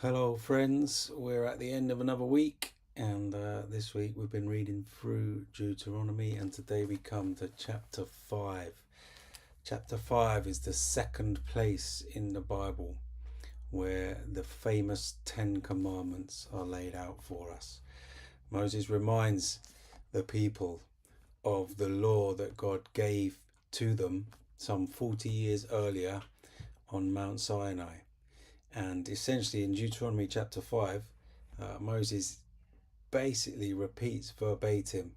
Hello, friends. We're at the end of another week, and this week we've been reading through Deuteronomy, and today we come to chapter 5. Chapter 5 is the second place in the Bible where the famous Ten Commandments are laid out for us. Moses reminds the people of the law that God gave to them some 40 years earlier on Mount Sinai. And essentially in Deuteronomy chapter 5, Moses basically repeats verbatim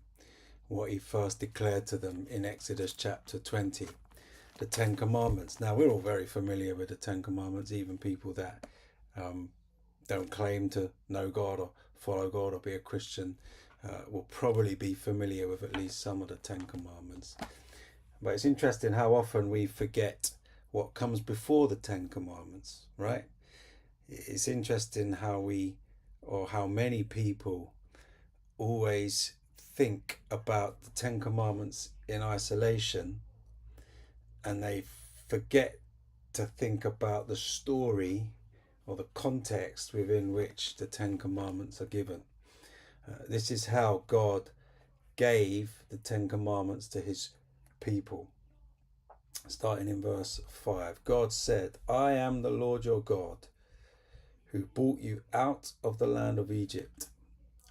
what he first declared to them in Exodus chapter 20, the Ten Commandments. Now, we're all very familiar with the Ten Commandments, even people that don't claim to know God or follow God or be a Christian will probably be familiar with at least some of the Ten Commandments. But it's interesting how often we forget what comes before the Ten Commandments, right? It's interesting how many people always think about the Ten Commandments in isolation, and they forget to think about the story or the context within which the Ten Commandments are given. This is how God gave the Ten Commandments to his people. Starting in verse 5, God said, "I am the Lord your God, who brought you out of the land of Egypt,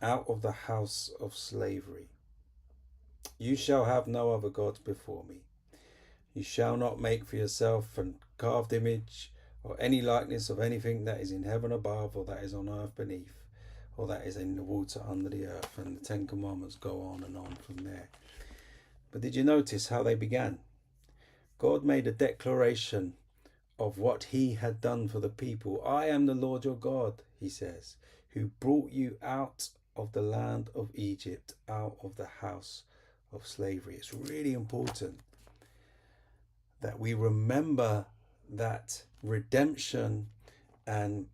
out of the house of slavery. You shall have no other gods before me. You shall not make for yourself a carved image or any likeness of anything that is in heaven above, or that is on earth beneath, or that is in the water under the earth." And the Ten Commandments go on and on from there. But did you notice how they began? God made a declaration of what he had done for the people. "I am the Lord your God," he says, "who brought you out of the land of Egypt, out of the house of slavery." It's really important that we remember that redemption and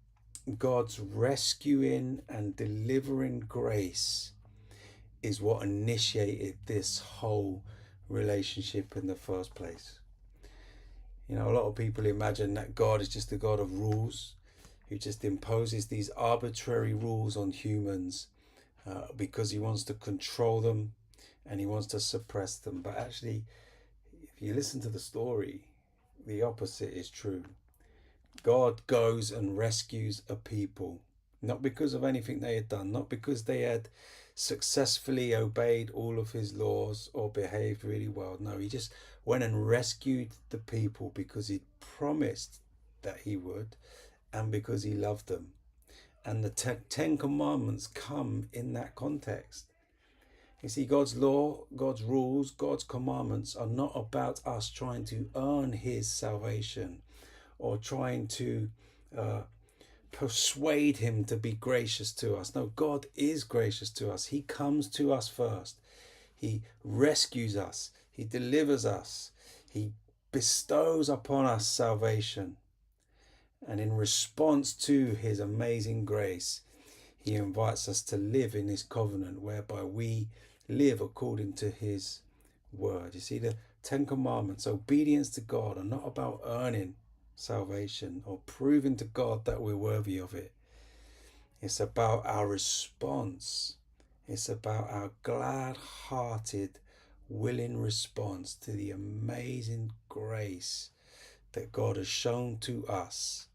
God's rescuing and delivering grace is what initiated this whole relationship in the first place. You know, a lot of people imagine that God is just a God of rules, who just imposes these arbitrary rules on humans because he wants to control them and he wants to suppress them. But actually, if you listen to the story, the opposite is true. God goes and rescues a people, not because of anything they had done, not because they had successfully obeyed all of his laws or behaved really well. No, he just went and rescued the people because he promised that he would, and because he loved them. And the Ten Commandments come in that context. You see, God's law, God's rules, God's commandments are not about us trying to earn his salvation or trying to persuade him to be gracious to us. No, God is gracious to us. He comes to us first. He rescues us. He delivers us. He bestows upon us salvation. And in response to his amazing grace, he invites us to live in his covenant, whereby we live according to his word. You see, the Ten Commandments, obedience to God, are not about earning salvation or proving to God that we're worthy of it. It's about our response. It's about our glad-hearted, willing response to the amazing grace that God has shown to us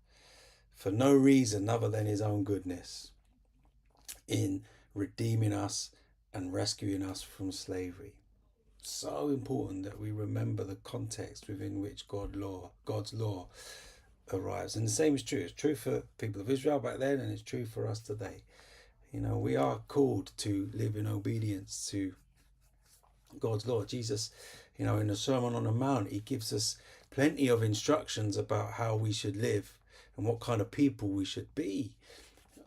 for no reason other than his own goodness in redeeming us and rescuing us from slavery. So important that we remember the context within which God's law arrives. And the same is true. It's true for people of Israel back then, and it's true for us today. You know, we are called to live in obedience to God's law. Jesus, you know, in the Sermon on the Mount, he gives us plenty of instructions about how we should live and what kind of people we should be.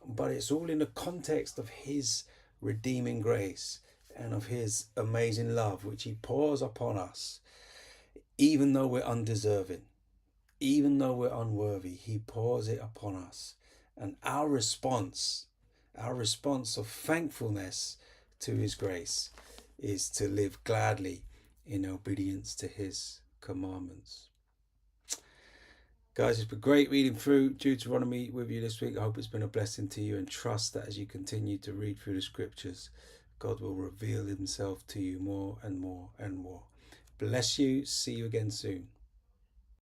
But it's all in the context of his redeeming grace and of his amazing love, which he pours upon us, even though we're undeserving, even though we're unworthy. He pours it upon us. And our response of thankfulness to his grace is to live gladly in obedience to his commandments. Guys, it's been great reading through Deuteronomy with you this week. I hope it's been a blessing to you, and trust that as you continue to read through the scriptures, God will reveal himself to you more and more and more. Bless you. See you again soon.